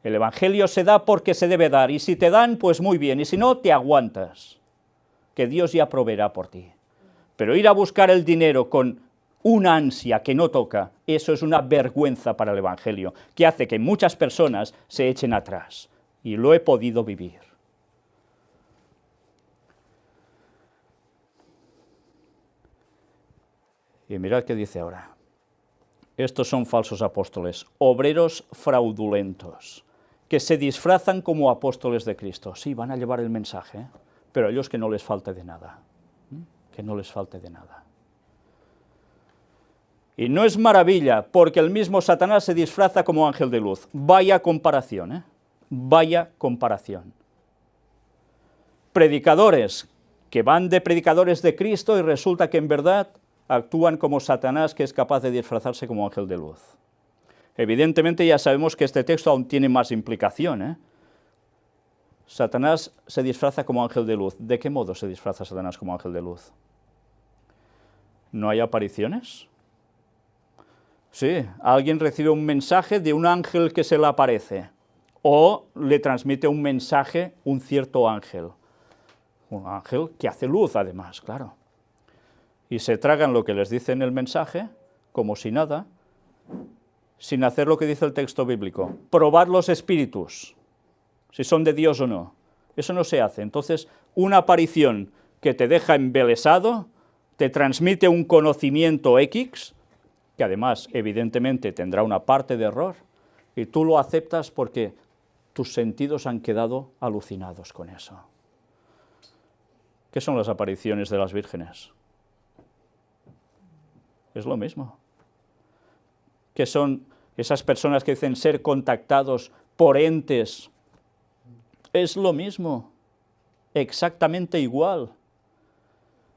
El Evangelio se da porque se debe dar, y si te dan, pues muy bien, y si no, te aguantas, que Dios ya proveerá por ti. Pero ir a buscar el dinero con una ansia que no toca, eso es una vergüenza para el Evangelio, que hace que muchas personas se echen atrás, y lo he podido vivir. Y mirad qué dice ahora. estos son falsos apóstoles, obreros fraudulentos, que se disfrazan como apóstoles de Cristo. Sí, van a llevar el mensaje, pero a ellos que no les falte de nada, que no les falte de nada. Y no es maravilla, porque el mismo Satanás se disfraza como ángel de luz. Vaya comparación, vaya comparación. Predicadores que van de predicadores de Cristo y resulta que en verdad actúan como Satanás, que es capaz de disfrazarse como ángel de luz. Evidentemente ya sabemos que este texto aún tiene más implicación, Satanás se disfraza como ángel de luz. ¿De qué modo se disfraza Satanás como ángel de luz? ¿No hay apariciones? Sí, alguien recibe un mensaje de un ángel que se le aparece, o le transmite un mensaje un cierto ángel. Un ángel que hace luz, además, claro. Y se tragan lo que les dice en el mensaje, como si nada, sin hacer lo que dice el texto bíblico. Probad los espíritus, si son de Dios o no. Eso no se hace. Entonces, una aparición que te deja embelesado, te transmite un conocimiento X, que además, evidentemente, tendrá una parte de error, y tú lo aceptas porque tus sentidos han quedado alucinados con eso. ¿Qué son las apariciones de las vírgenes? Es lo mismo. ¿Qué son esas personas que dicen ser contactados por entes? Es lo mismo, exactamente igual.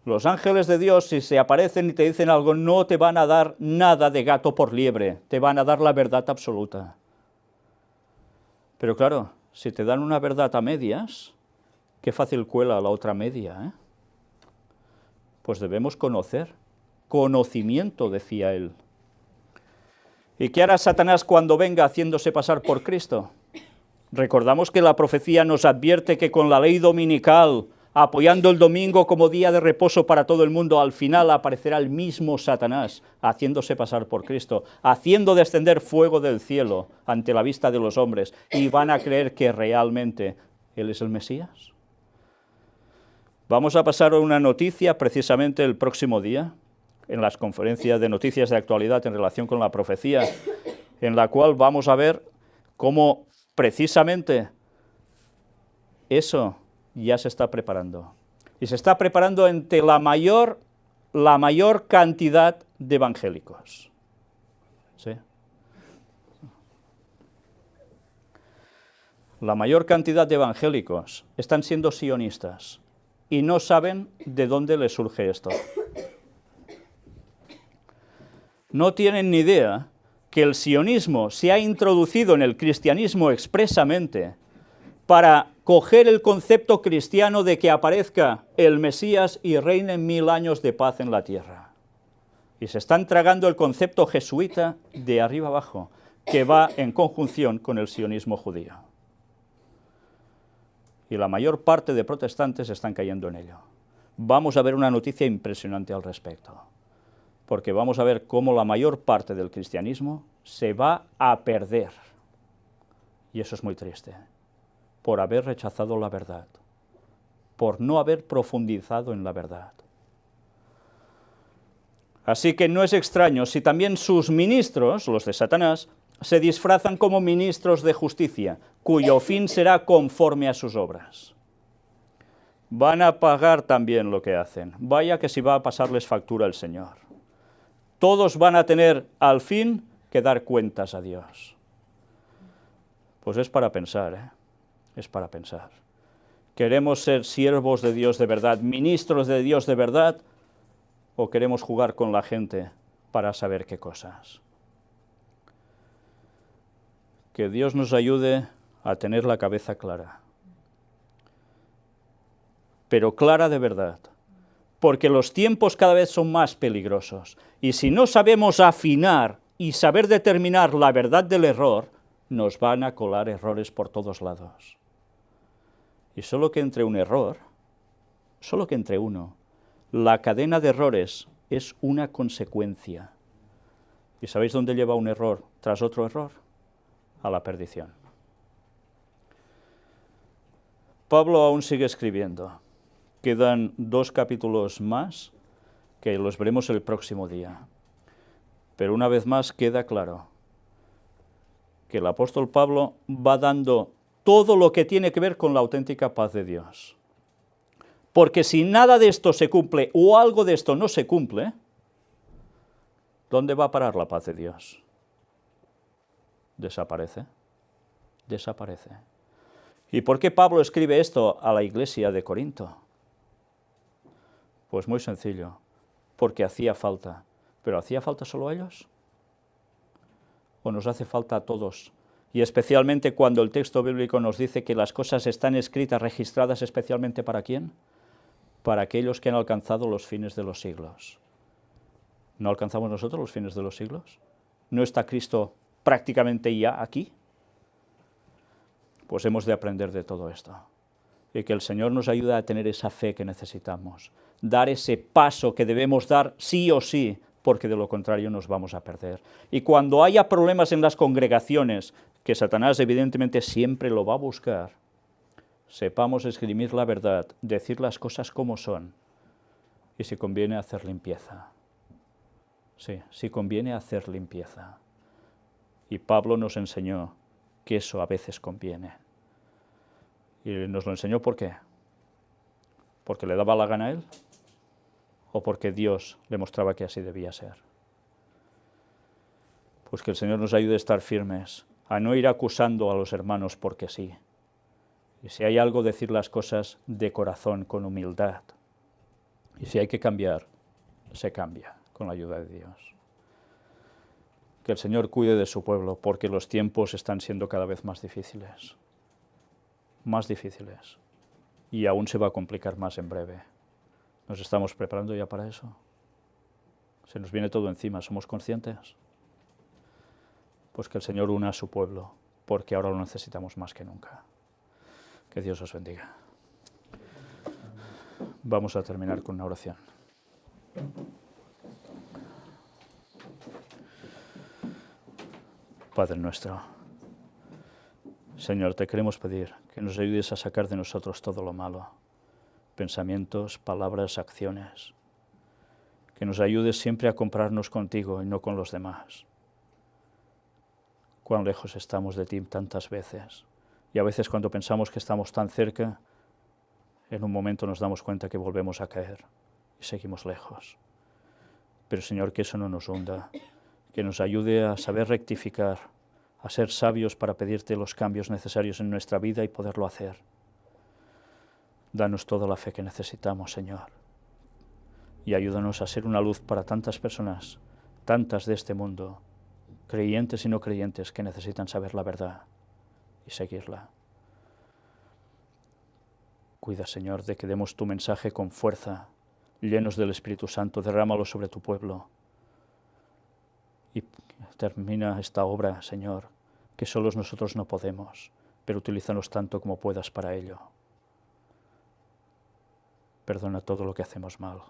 Los ángeles de Dios, si se aparecen y te dicen algo, no te van a dar nada de gato por liebre, te van a dar la verdad absoluta. Pero claro, si te dan una verdad a medias, qué fácil cuela la otra media, Pues debemos conocer. Conocimiento, decía él. ¿Y qué hará Satanás cuando venga haciéndose pasar por Cristo? Recordamos que la profecía nos advierte que con la ley dominical, apoyando el domingo como día de reposo para todo el mundo, al final aparecerá el mismo Satanás, haciéndose pasar por Cristo, haciendo descender fuego del cielo ante la vista de los hombres, y van a creer que realmente Él es el Mesías. Vamos a pasar a una noticia precisamente el próximo día, en las conferencias de noticias de actualidad en relación con la profecía, en la cual vamos a ver cómo precisamente eso ya se está preparando. Y se está preparando entre la mayor cantidad de evangélicos. ¿Sí? La mayor cantidad de evangélicos están siendo sionistas y no saben de dónde les surge esto. No tienen ni idea que el sionismo se ha introducido en el cristianismo expresamente para coger el concepto cristiano de que aparezca el Mesías y reine 1000 años de paz en la tierra. Y se están tragando el concepto jesuita de arriba abajo, que va en conjunción con el sionismo judío. Y la mayor parte de protestantes están cayendo en ello. Vamos a ver una noticia impresionante al respecto, porque vamos a ver cómo la mayor parte del cristianismo se va a perder. Y eso es muy triste, por haber rechazado la verdad, por no haber profundizado en la verdad. Así que no es extraño si también sus ministros, los de Satanás, se disfrazan como ministros de justicia, cuyo fin será conforme a sus obras. Van a pagar también lo que hacen. Vaya que si va a pasarles factura el Señor. Todos van a tener al fin que dar cuentas a Dios. Pues es para pensar, es para pensar. ¿Queremos ser siervos de Dios de verdad, ministros de Dios de verdad, o queremos jugar con la gente para saber qué cosas? Que Dios nos ayude a tener la cabeza clara, pero clara de verdad, porque los tiempos cada vez son más peligrosos, y si no sabemos afinar y saber determinar la verdad del error, nos van a colar errores por todos lados. Y solo que entre un error, solo que entre uno, la cadena de errores es una consecuencia. ¿Y sabéis dónde lleva un error tras otro error? A la perdición. Pablo aún sigue escribiendo. Quedan 2 capítulos más que los veremos el próximo día. Pero una vez más queda claro que el apóstol Pablo va dando todo lo que tiene que ver con la auténtica paz de Dios. Porque si nada de esto se cumple o algo de esto no se cumple, ¿dónde va a parar la paz de Dios? Desaparece. Desaparece. ¿Y por qué Pablo escribe esto a la iglesia de Corinto? Pues muy sencillo, porque hacía falta. ¿Pero hacía falta solo a ellos? ¿O nos hace falta a todos? Y especialmente cuando el texto bíblico nos dice que las cosas están escritas, registradas especialmente ¿para quién? Para aquellos que han alcanzado los fines de los siglos. ¿No alcanzamos nosotros los fines de los siglos? ¿No está Cristo prácticamente ya aquí? Pues hemos de aprender de todo esto. Y que el Señor nos ayude a tener esa fe que necesitamos. Dar ese paso que debemos dar sí o sí, porque de lo contrario nos vamos a perder. Y cuando haya problemas en las congregaciones, que Satanás evidentemente siempre lo va a buscar, sepamos esgrimir la verdad, decir las cosas como son, y si conviene hacer limpieza. Sí, si conviene hacer limpieza. Y Pablo nos enseñó que eso a veces conviene. Y nos lo enseñó ¿por qué? ¿Porque le daba la gana a él? ¿O porque Dios le mostraba que así debía ser? Pues que el Señor nos ayude a estar firmes, a no ir acusando a los hermanos porque sí. Y si hay algo, decir las cosas de corazón, con humildad. Y si hay que cambiar, se cambia con la ayuda de Dios. Que el Señor cuide de su pueblo, porque los tiempos están siendo cada vez más difíciles. Más difíciles. Y aún se va a complicar más en breve. ¿Nos estamos preparando ya para eso? Se nos viene todo encima, ¿somos conscientes? Pues que el Señor una a su pueblo, porque ahora lo necesitamos más que nunca. Que Dios os bendiga. Vamos a terminar con una oración. Padre nuestro, Señor, te queremos pedir que nos ayudes a sacar de nosotros todo lo malo, pensamientos, palabras, acciones, que nos ayudes siempre a comprarnos contigo y no con los demás. Cuán lejos estamos de ti tantas veces, y a veces cuando pensamos que estamos tan cerca, en un momento nos damos cuenta que volvemos a caer y seguimos lejos. Pero Señor, que eso no nos hunda, que nos ayude a saber rectificar, a ser sabios para pedirte los cambios necesarios en nuestra vida y poderlo hacer. Danos toda la fe que necesitamos, Señor, y ayúdanos a ser una luz para tantas personas, tantas de este mundo, creyentes y no creyentes, que necesitan saber la verdad y seguirla. Cuida, Señor, de que demos tu mensaje con fuerza, llenos del Espíritu Santo, derrámalo sobre tu pueblo. Y termina esta obra, Señor, que solos nosotros no podemos, pero utilízanos tanto como puedas para ello. Perdona todo lo que hacemos mal.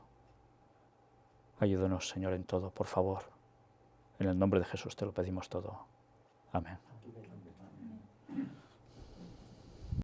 Ayúdanos, Señor, en todo, por favor. En el nombre de Jesús te lo pedimos todo. Amén.